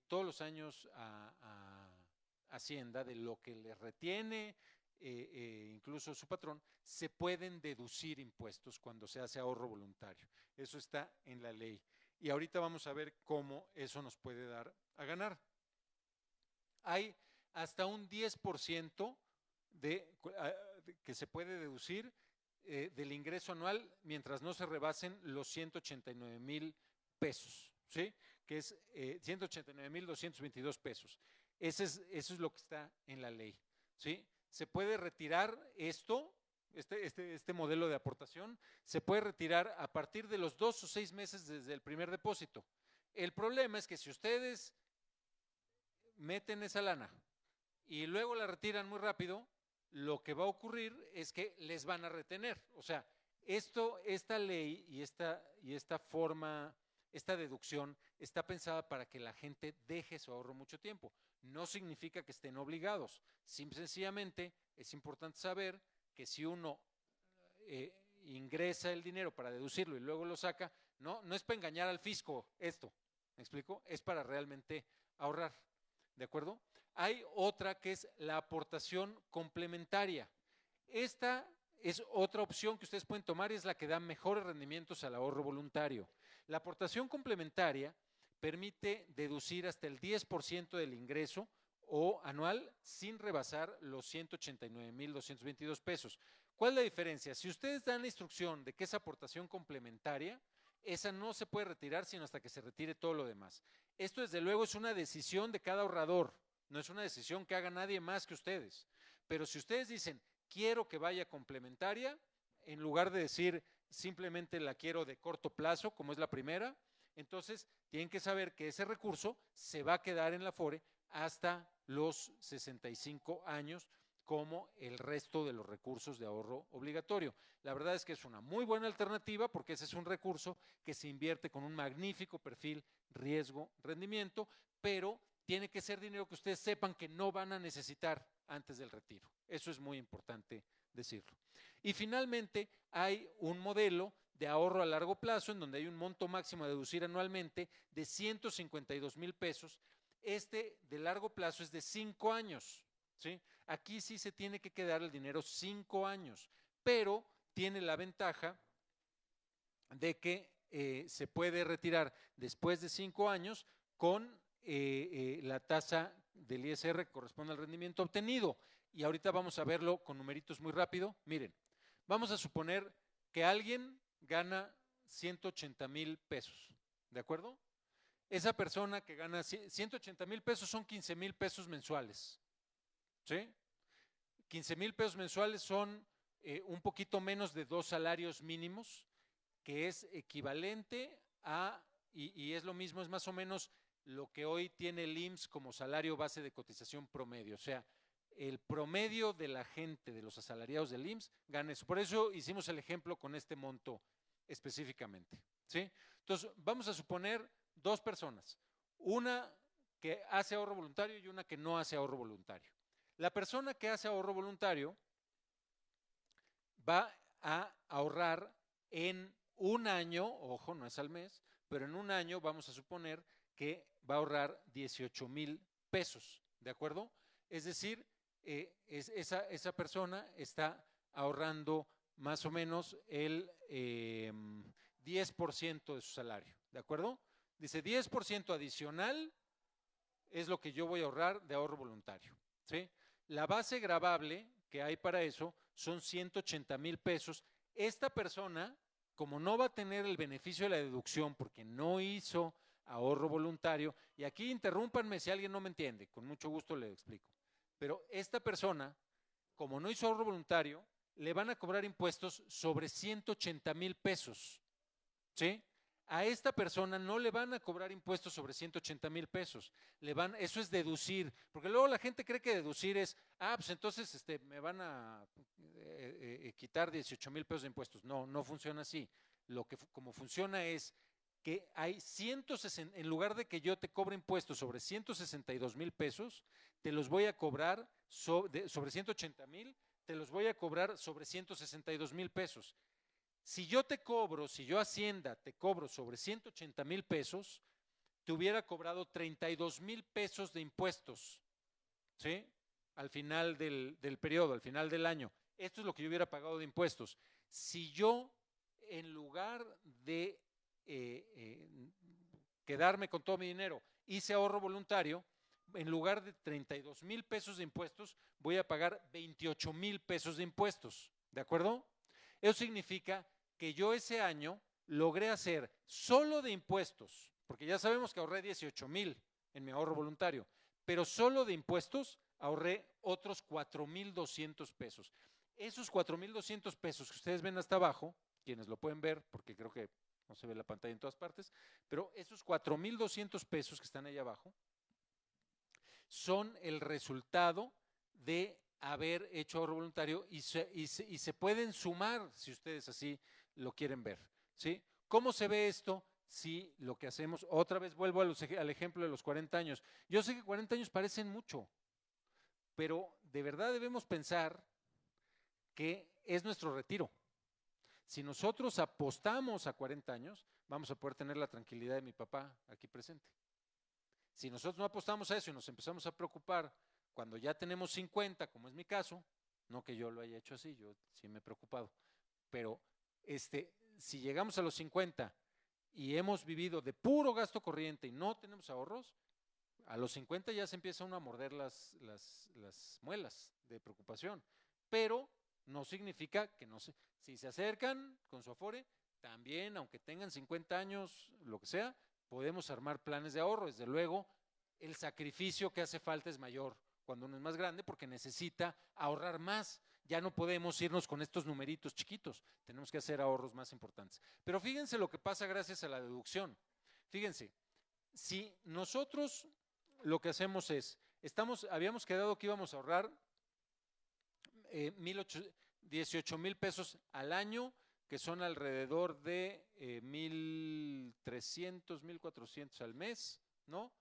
todos los años a Hacienda, de lo que les retiene incluso su patrón, se pueden deducir impuestos cuando se hace ahorro voluntario. Eso está en la ley. Y ahorita vamos a ver cómo eso nos puede dar a ganar. Hay hasta un 10% que se puede deducir del ingreso anual mientras no se rebasen los 189,000 pesos, ¿sí? Que es 189,222 pesos. Eso es lo que está en la ley, ¿sí? Se puede retirar este modelo de aportación, se puede retirar a partir de los 2 o 6 meses desde el primer depósito. El problema es que si ustedes meten esa lana y luego la retiran muy rápido, lo que va a ocurrir es que les van a retener. O sea, esta ley y esta forma, esta deducción está pensada para que la gente deje su ahorro mucho tiempo. no significa que estén obligados. Sencillamente es importante saber que si uno ingresa el dinero para deducirlo y luego lo saca, no es para engañar al fisco esto, ¿me explico? Es para realmente ahorrar, ¿de acuerdo? Hay otra que es la aportación complementaria. Esta es otra opción que ustedes pueden tomar y es la que da mejores rendimientos al ahorro voluntario. La aportación complementaria permite deducir hasta el 10% del ingreso o anual sin rebasar los 189,222 pesos. ¿Cuál es la diferencia? Si ustedes dan la instrucción de que es aportación complementaria, esa no se puede retirar sino hasta que se retire todo lo demás. Esto desde luego es una decisión de cada ahorrador, no es una decisión que haga nadie más que ustedes. Pero si ustedes dicen, quiero que vaya complementaria, en lugar de decir simplemente la quiero de corto plazo, como es la primera, entonces tienen que saber que ese recurso se va a quedar en la Afore hasta los 65 años, como el resto de los recursos de ahorro obligatorio. La verdad es que es una muy buena alternativa porque ese es un recurso que se invierte con un magnífico perfil riesgo-rendimiento, pero tiene que ser dinero que ustedes sepan que no van a necesitar antes del retiro. Eso es muy importante decirlo. Y finalmente hay un modelo de ahorro a largo plazo en donde hay un monto máximo a deducir anualmente de 152,000 pesos. Este de largo plazo es de 5 años, ¿sí? Aquí sí se tiene que quedar el dinero 5 años, pero tiene la ventaja de que se puede retirar después de 5 años con la tasa del ISR que corresponde al rendimiento obtenido. Y ahorita vamos a verlo con numeritos muy rápido. Miren, vamos a suponer que alguien gana 180,000 pesos, ¿de acuerdo? Esa persona que gana 180,000 pesos son 15,000 pesos mensuales, ¿sí? 15,000 pesos mensuales son un poquito menos de 2 salarios mínimos, que es equivalente a, y es lo mismo, es más o menos lo que hoy tiene el IMSS como salario base de cotización promedio, o sea, el promedio de la gente, de los asalariados del IMSS, gana eso. Por eso hicimos el ejemplo con este monto específicamente, ¿sí? Entonces, vamos a suponer 2 personas, una que hace ahorro voluntario y una que no hace ahorro voluntario. La persona que hace ahorro voluntario va a ahorrar en un año, ojo, no es al mes, pero en un año vamos a suponer que va a ahorrar 18,000 pesos, ¿de acuerdo? Es decir, esa persona está ahorrando más o menos el 10% de su salario, ¿de acuerdo? Dice 10% adicional es lo que yo voy a ahorrar de ahorro voluntario, ¿sí? La base gravable que hay para eso son 180,000 pesos. Esta persona, como no va a tener el beneficio de la deducción porque no hizo ahorro voluntario, y aquí interrúmpanme si alguien no me entiende, con mucho gusto le explico, pero esta persona, como no hizo ahorro voluntario, le van a cobrar impuestos sobre 180,000 pesos, ¿sí? A esta persona no le van a cobrar impuestos sobre 180,000 pesos, eso es deducir, porque luego la gente cree que deducir es, pues entonces me van a quitar 18,000 pesos de impuestos. No, no funciona así. Como funciona es que hay 160, en lugar de que yo te cobre impuestos sobre 162,000 pesos, te los voy a cobrar sobre 180,000, te los voy a cobrar sobre 162,000 pesos. Si yo Hacienda te cobro sobre 180,000 pesos, te hubiera cobrado 32,000 pesos de impuestos, ¿sí? Al final del periodo, al final del año. Esto es lo que yo hubiera pagado de impuestos. Si yo, en lugar de quedarme con todo mi dinero, hice ahorro voluntario, en lugar de 32,000 pesos de impuestos, voy a pagar 28,000 pesos de impuestos, ¿de acuerdo? Eso significa que yo ese año logré hacer solo de impuestos, porque ya sabemos que ahorré 18,000 en mi ahorro voluntario, pero solo de impuestos ahorré otros 4,200 pesos. Esos 4,200 pesos que ustedes ven hasta abajo, quienes lo pueden ver, porque creo que no se ve la pantalla en todas partes, pero esos 4,200 pesos que están ahí abajo son el resultado de haber hecho ahorro voluntario y se pueden sumar si ustedes así lo quieren ver, ¿sí? ¿Cómo se ve esto? si lo que hacemos, otra vez vuelvo al ejemplo de los 40 años. Yo sé que 40 años parecen mucho, pero de verdad debemos pensar que es nuestro retiro. Si nosotros apostamos a 40 años, vamos a poder tener la tranquilidad de mi papá aquí presente. Si nosotros no apostamos a eso y nos empezamos a preocupar cuando ya tenemos 50, como es mi caso, no que yo lo haya hecho así, yo sí me he preocupado, pero si llegamos a los 50 y hemos vivido de puro gasto corriente y no tenemos ahorros, a los 50 ya se empieza uno a morder las muelas de preocupación, pero no significa que no se, si se acercan con su Afore, también aunque tengan 50 años, lo que sea, podemos armar planes de ahorro. Desde luego, el sacrificio que hace falta es mayor cuando uno es más grande porque necesita ahorrar más. Ya no podemos irnos con estos numeritos chiquitos, tenemos que hacer ahorros más importantes. Pero fíjense lo que pasa gracias a la deducción. Fíjense, si nosotros lo que hacemos es, habíamos quedado que íbamos a ahorrar 18,000 pesos al año, que son alrededor de 1,300, 1,400 al mes, ¿no?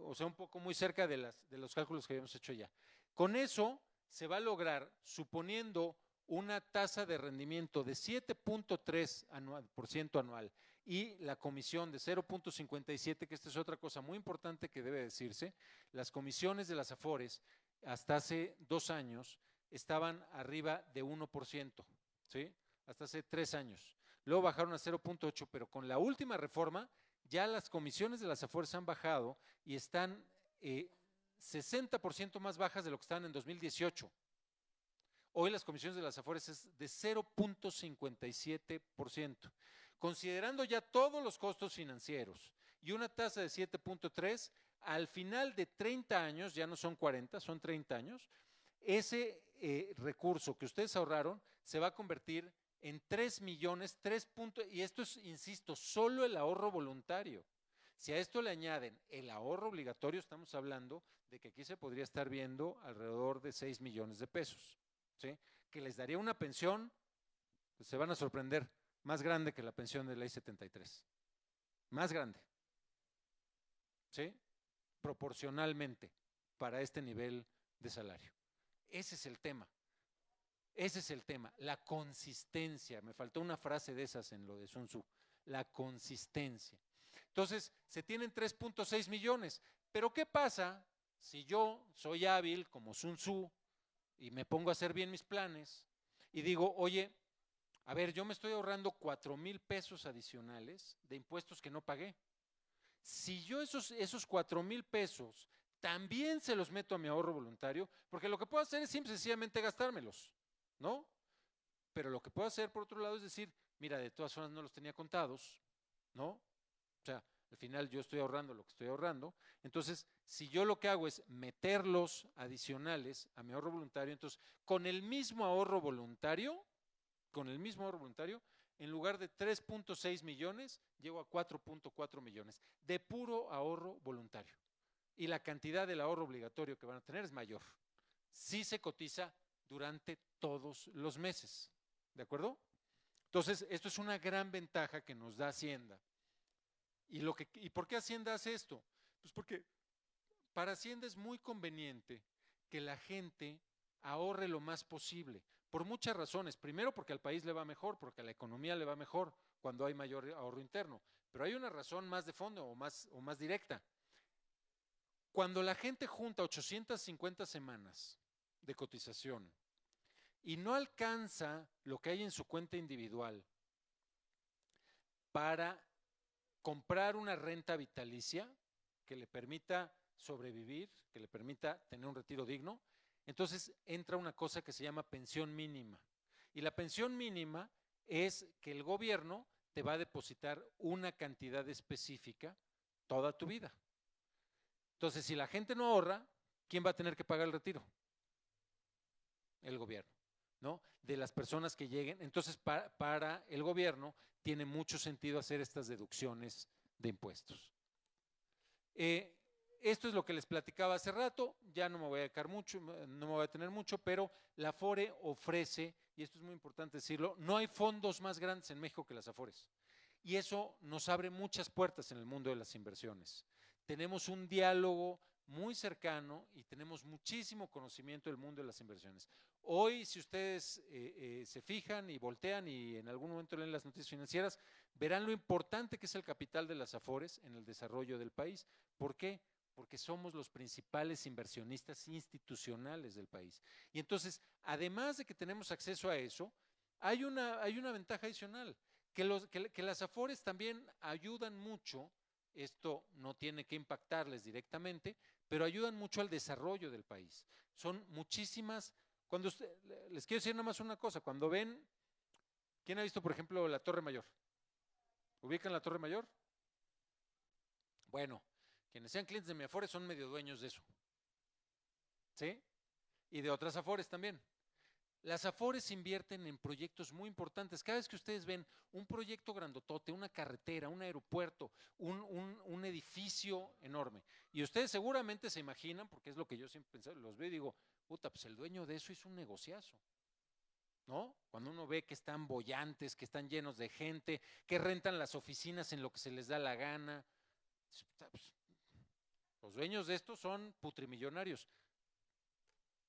O sea, un poco muy cerca de los cálculos que habíamos hecho ya. Con eso se va a lograr, suponiendo una tasa de rendimiento de 7.3% anual y la comisión de 0.57, que esta es otra cosa muy importante que debe decirse, las comisiones de las Afores hasta hace 2 años estaban arriba de 1%, ¿sí? Hasta hace 3 años. Luego bajaron a 0.8, pero con la última reforma ya las comisiones de las Afores han bajado y están 60% más bajas de lo que estaban en 2018. Hoy las comisiones de las Afores es de 0.57%. Considerando ya todos los costos financieros y una tasa de 7.3, al final de 30 años, ya no son 40, son 30 años, ese recurso que ustedes ahorraron se va a convertir en 3 millones, y esto es, insisto, solo el ahorro voluntario. Si a esto le añaden el ahorro obligatorio, estamos hablando de que aquí se podría estar viendo alrededor de 6 millones de pesos, ¿sí? Que les daría una pensión, pues se van a sorprender, más grande que la pensión de ley 73, más grande, ¿sí? Proporcionalmente para este nivel de salario. Ese es el tema. Ese es el tema, la consistencia. Me faltó una frase de esas en lo de Sun Tzu, la consistencia. Entonces, se tienen 3.6 millones. Pero ¿qué pasa si yo soy hábil como Sun Tzu y me pongo a hacer bien mis planes y digo, oye, a ver, yo me estoy ahorrando 4,000 pesos adicionales de impuestos que no pagué? Si yo esos 4,000 pesos también se los meto a mi ahorro voluntario, porque lo que puedo hacer es simple y sencillamente gastármelos, ¿no? Pero lo que puedo hacer por otro lado es decir, mira, de todas formas no los tenía contados, ¿no? O sea, al final yo estoy ahorrando lo que estoy ahorrando. Entonces, si yo lo que hago es meterlos adicionales a mi ahorro voluntario, entonces con el mismo ahorro voluntario, en lugar de 3.6 millones, llego a 4.4 millones de puro ahorro voluntario. Y la cantidad del ahorro obligatorio que van a tener es mayor. Sí se cotiza durante todos los meses, ¿de acuerdo? Entonces, esto es una gran ventaja que nos da Hacienda. ¿Y por qué Hacienda hace esto? Pues porque para Hacienda es muy conveniente que la gente ahorre lo más posible, por muchas razones. Primero, porque al país le va mejor, porque a la economía le va mejor cuando hay mayor ahorro interno. Pero hay una razón más de fondo o más directa. Cuando la gente junta 850 semanas de cotización y no alcanza lo que hay en su cuenta individual para comprar una renta vitalicia que le permita sobrevivir, que le permita tener un retiro digno, entonces entra una cosa que se llama pensión mínima. Y la pensión mínima es que el gobierno te va a depositar una cantidad específica toda tu vida. Entonces, si la gente no ahorra, ¿quién va a tener que pagar el retiro? El gobierno, ¿no? De las personas que lleguen. Entonces, para el gobierno tiene mucho sentido hacer estas deducciones de impuestos. Esto es lo que les platicaba hace rato, ya no me voy a dedicar mucho, no me voy a detener mucho, pero la Afore ofrece, y esto es muy importante decirlo, no hay fondos más grandes en México que las Afores. Y eso nos abre muchas puertas en el mundo de las inversiones. Tenemos un diálogo muy cercano y tenemos muchísimo conocimiento del mundo de las inversiones. Hoy, si ustedes se fijan y voltean y en algún momento leen las noticias financieras, verán lo importante que es el capital de las Afores en el desarrollo del país. ¿Por qué? Porque somos los principales inversionistas institucionales del país. Y entonces, además de que tenemos acceso a eso, hay una ventaja adicional, que las Afores también ayudan mucho. Esto no tiene que impactarles directamente, pero ayudan mucho al desarrollo del país. Son muchísimas. Les quiero decir nada más una cosa, cuando ven, ¿quién ha visto, por ejemplo, la Torre Mayor? ¿Ubican la Torre Mayor? Bueno, quienes sean clientes de mi Afore son medio dueños de eso, ¿sí? Y de otras Afores también. Las Afores invierten en proyectos muy importantes. Cada vez que ustedes ven un proyecto grandotote, una carretera, un aeropuerto, un edificio enorme, y ustedes seguramente se imaginan, porque es lo que yo siempre pensaba, los veo y digo, puta, pues el dueño de eso hizo un negociazo, ¿no? Cuando uno ve que están bollantes, que están llenos de gente, que rentan las oficinas en lo que se les da la gana, pues, los dueños de esto son putrimillonarios.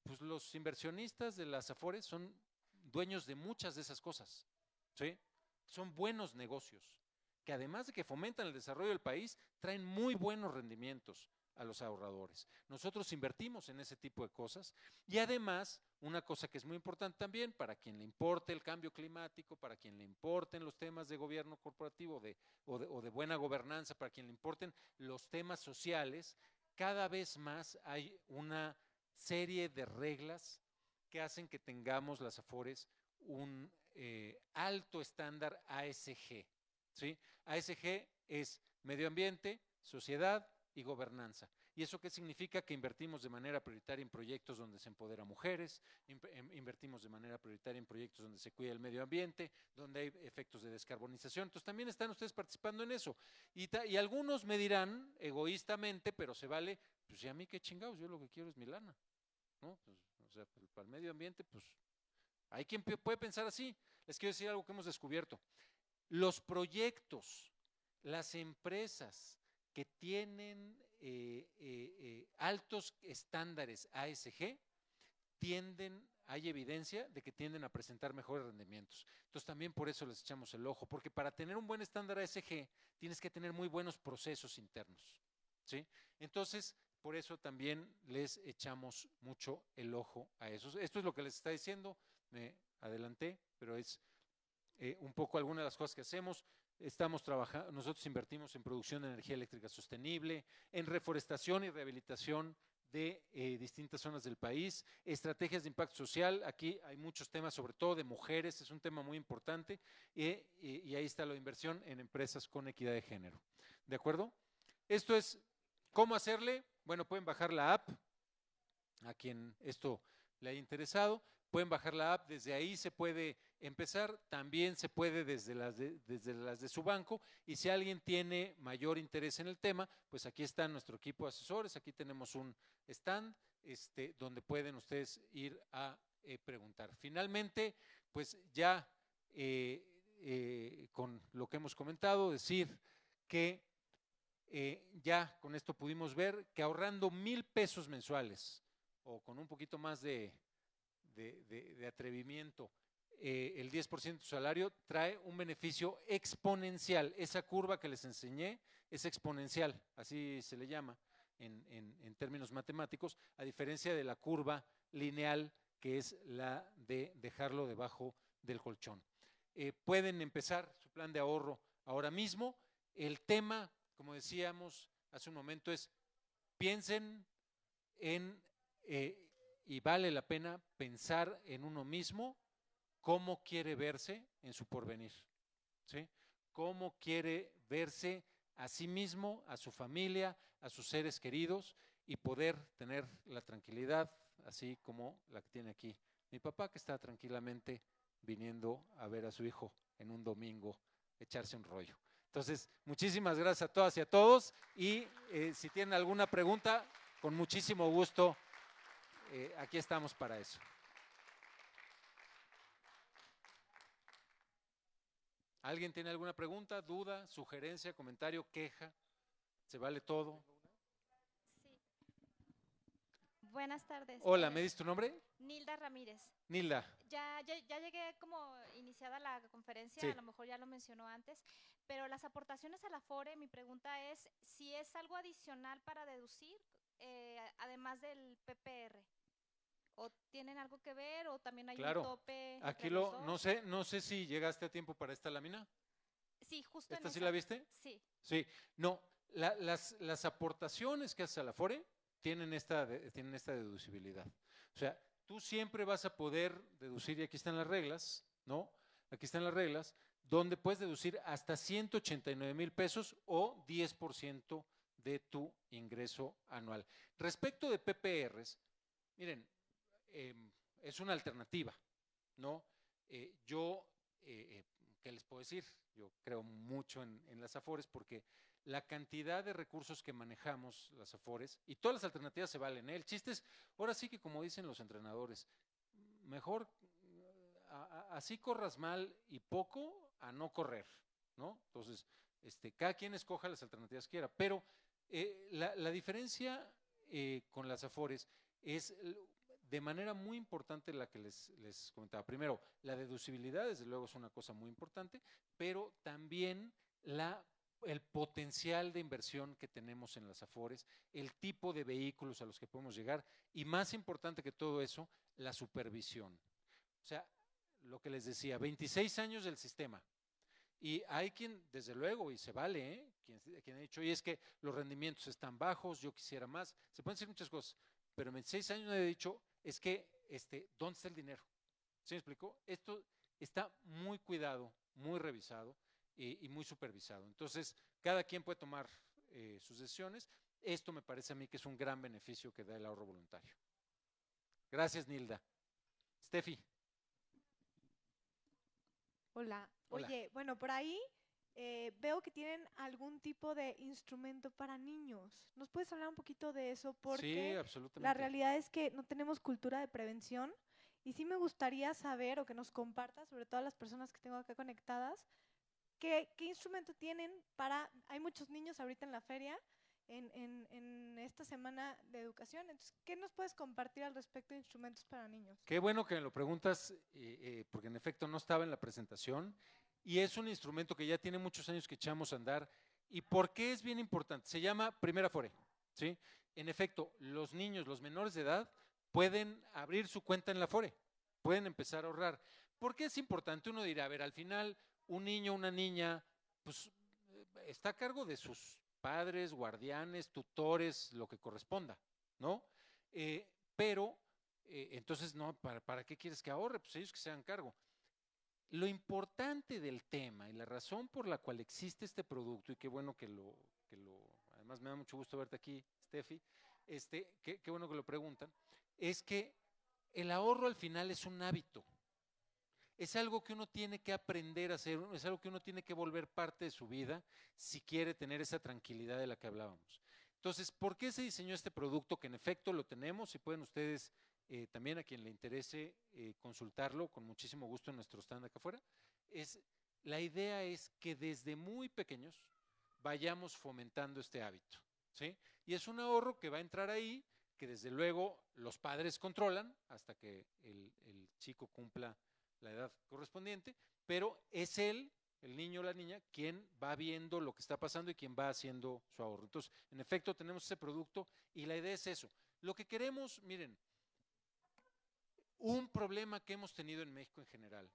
Pues los inversionistas de las Afores son dueños de muchas de esas cosas, ¿sí? Son buenos negocios, que además de que fomentan el desarrollo del país, traen muy buenos rendimientos a los ahorradores. Nosotros invertimos en ese tipo de cosas y además, una cosa que es muy importante también, para quien le importe el cambio climático, para quien le importen los temas de gobierno corporativo o de buena gobernanza, para quien le importen los temas sociales, cada vez más hay una serie de reglas que hacen que tengamos las Afores un alto estándar ASG, ¿sí? ASG es medio ambiente, sociedad y gobernanza. ¿Y eso qué significa? Que invertimos de manera prioritaria en proyectos donde se empodera a mujeres, invertimos de manera prioritaria en proyectos donde se cuida el medio ambiente, donde hay efectos de descarbonización. Entonces también están ustedes participando en eso. Y algunos me dirán egoístamente, pero se vale, pues ¿y a mí qué chingados? Yo lo que quiero es mi lana, ¿no? Pues, o sea, para el medio ambiente, pues hay quien puede pensar así. Les quiero decir algo que hemos descubierto. Los proyectos, las empresas que tienen altos estándares ASG hay evidencia de que tienden a presentar mejores rendimientos. Entonces también por eso les echamos el ojo, porque para tener un buen estándar ASG tienes que tener muy buenos procesos internos, ¿sí? Entonces, por eso también les echamos mucho el ojo a eso. Esto es lo que les está diciendo, me adelanté, pero es un poco algunas de las cosas que hacemos. Estamos trabajando, nosotros invertimos en producción de energía eléctrica sostenible, en reforestación y rehabilitación de distintas zonas del país, estrategias de impacto social. Aquí hay muchos temas, sobre todo de mujeres, es un tema muy importante, y ahí está la inversión en empresas con equidad de género. ¿De acuerdo? Esto es, ¿cómo hacerle? Bueno, pueden bajar la app, a quien esto le haya interesado, pueden bajar la app, desde ahí se puede empezar, también se puede desde las de su banco, y si alguien tiene mayor interés en el tema, pues aquí está nuestro equipo de asesores, aquí tenemos un stand donde pueden ustedes ir a preguntar. Finalmente, pues ya con lo que hemos comentado, decir que ya con esto pudimos ver que ahorrando 1,000 pesos mensuales o con un poquito más de atrevimiento, el 10% de tu salario trae un beneficio exponencial. Esa curva que les enseñé es exponencial, así se le llama en términos matemáticos, a diferencia de la curva lineal, que es la de dejarlo debajo del colchón. Pueden empezar su plan de ahorro ahora mismo. El tema, como decíamos hace un momento, es piensen en, y vale la pena pensar en uno mismo, cómo quiere verse en su porvenir, ¿sí? Cómo quiere verse a sí mismo, a su familia, a sus seres queridos, y poder tener la tranquilidad, así como la que tiene aquí mi papá, que está tranquilamente viniendo a ver a su hijo en un domingo, echarse un rollo. Entonces, muchísimas gracias a todas y a todos, y si tienen alguna pregunta, con muchísimo gusto, aquí estamos para eso. ¿Alguien tiene alguna pregunta, duda, sugerencia, comentario, queja? ¿Se vale todo? Sí. Buenas tardes. Hola, ¿me diste tu nombre? Nilda Ramírez. Nilda. Ya llegué como iniciada la conferencia, Sí. a lo mejor ya lo mencionó antes, pero las aportaciones a la FORE, mi pregunta es si es algo adicional para deducir, además del PPR, o tienen algo que ver, o también hay un Claro. tope Aquí entre los dos. no sé si llegaste a tiempo para esta lámina. Sí, justo en ¿Esta sí esa. la viste? Sí. Sí. No, las aportaciones que haces a la FORE tienen esta deducibilidad. O sea, tú siempre vas a poder deducir, y aquí están las reglas, ¿no? Aquí están las reglas, donde puedes deducir hasta 189,000 pesos o 10% de tu ingreso anual. Respecto de PPRs, miren, es una alternativa, ¿no? Yo, ¿qué les puedo decir? Yo creo mucho en las AFORES porque la cantidad de recursos que manejamos las AFORES y todas las alternativas se valen, ¿eh? El chiste es, ahora sí que como dicen los entrenadores, mejor así corras mal y poco a no correr, ¿no? Entonces, cada quien escoja las alternativas que quiera, pero la diferencia con las AFORES es de manera muy importante la que les comentaba. Primero, la deducibilidad, desde luego, es una cosa muy importante, pero también el potencial de inversión que tenemos en las AFORES, el tipo de vehículos a los que podemos llegar y, más importante que todo eso, la supervisión. O sea, lo que les decía, 26 años del sistema. Y hay quien, desde luego, y se vale, quien ha dicho, y es que los rendimientos están bajos, yo quisiera más. Se pueden decir muchas cosas, pero en 26 años he dicho, es que, ¿dónde está el dinero? ¿Sí me explicó? Esto está muy cuidado, muy revisado y muy supervisado. Entonces, cada quien puede tomar sus decisiones. Esto me parece a mí que es un gran beneficio que da el ahorro voluntario. Gracias, Nilda. Steffi. Hola. Hola. Oye, bueno, por ahí veo que tienen algún tipo de instrumento para niños. ¿Nos puedes hablar un poquito de eso? Sí, Porque la absolutamente. realidad es que no tenemos cultura de prevención y sí me gustaría saber o que nos compartas, sobre todo a las personas que tengo acá conectadas, qué instrumento tienen para... Hay muchos niños ahorita en la feria, en esta semana de educación. Entonces, ¿qué nos puedes compartir al respecto de instrumentos para niños? Qué bueno que me lo preguntas, porque en efecto no estaba en la presentación y es un instrumento que ya tiene muchos años que echamos a andar. ¿Y por qué es bien importante? Se llama Primera Fore, ¿sí? En efecto, los niños, los menores de edad, pueden abrir su cuenta en la Fore, pueden empezar a ahorrar. ¿Por qué es importante? Uno dirá, a ver, al final, un niño, una niña, pues está a cargo de sus padres, guardianes, tutores, lo que corresponda, ¿no? Pero entonces, no, ¿para qué quieres que ahorre? Pues ellos que se hagan cargo. Lo importante del tema y la razón por la cual existe este producto, y qué bueno además me da mucho gusto verte aquí, Steffi, qué bueno que lo preguntan, es que el ahorro al final es un hábito. Es algo que uno tiene que aprender a hacer, es algo que uno tiene que volver parte de su vida si quiere tener esa tranquilidad de la que hablábamos. Entonces, ¿por qué se diseñó este producto? Que en efecto lo tenemos y pueden ustedes también a quien le interese consultarlo con muchísimo gusto en nuestro stand acá afuera. La idea es que desde muy pequeños vayamos fomentando este hábito, ¿sí? Y es un ahorro que va a entrar ahí, que desde luego los padres controlan hasta que el chico cumpla la edad correspondiente, pero es él, el niño o la niña, quien va viendo lo que está pasando y quien va haciendo su ahorro. Entonces, en efecto, tenemos ese producto y la idea es eso. Lo que queremos, miren, un problema que hemos tenido en México en general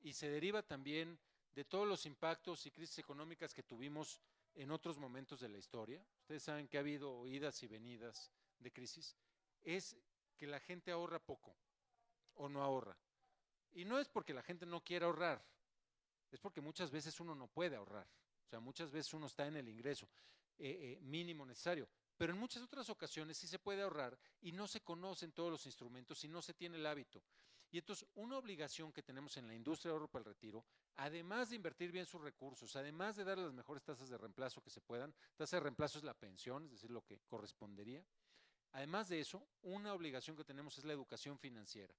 y se deriva también de todos los impactos y crisis económicas que tuvimos en otros momentos de la historia. Ustedes saben que ha habido idas y venidas de crisis. Es que la gente ahorra poco o no ahorra. Y no es porque la gente no quiera ahorrar, es porque muchas veces uno no puede ahorrar. O sea, muchas veces uno está en el ingreso mínimo necesario. Pero en muchas otras ocasiones sí se puede ahorrar y no se conocen todos los instrumentos y no se tiene el hábito. Y entonces, una obligación que tenemos en la industria de ahorro para el retiro, además de invertir bien sus recursos, además de darle las mejores tasas de reemplazo que se puedan, tasa de reemplazo es la pensión, es decir, lo que correspondería. Además de eso, una obligación que tenemos es la educación financiera.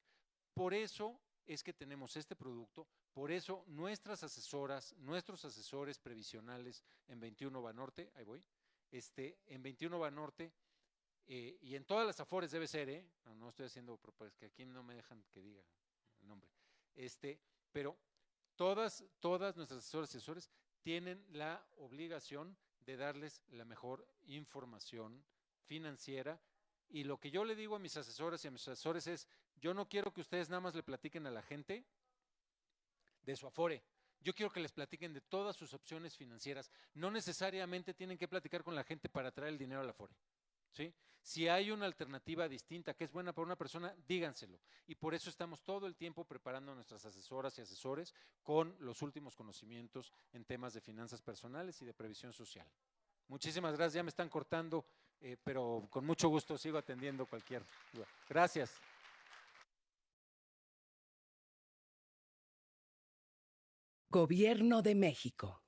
Por eso es que tenemos este producto, por eso nuestras asesoras, nuestros asesores previsionales en 21 Banorte, ahí voy, en 21 Banorte, y en todas las Afores debe ser, no estoy haciendo propuestas, que aquí no me dejan que diga el nombre, pero todas nuestras asesoras y asesores tienen la obligación de darles la mejor información financiera. Y lo que yo le digo a mis asesoras y a mis asesores es, yo no quiero que ustedes nada más le platiquen a la gente de su Afore, yo quiero que les platiquen de todas sus opciones financieras. No necesariamente tienen que platicar con la gente para traer el dinero al Afore, ¿sí? Si hay una alternativa distinta que es buena para una persona, díganselo. Y por eso estamos todo el tiempo preparando a nuestras asesoras y asesores con los últimos conocimientos en temas de finanzas personales y de previsión social. Muchísimas gracias, ya me están cortando, pero con mucho gusto sigo atendiendo cualquier duda. Gracias. Gobierno de México.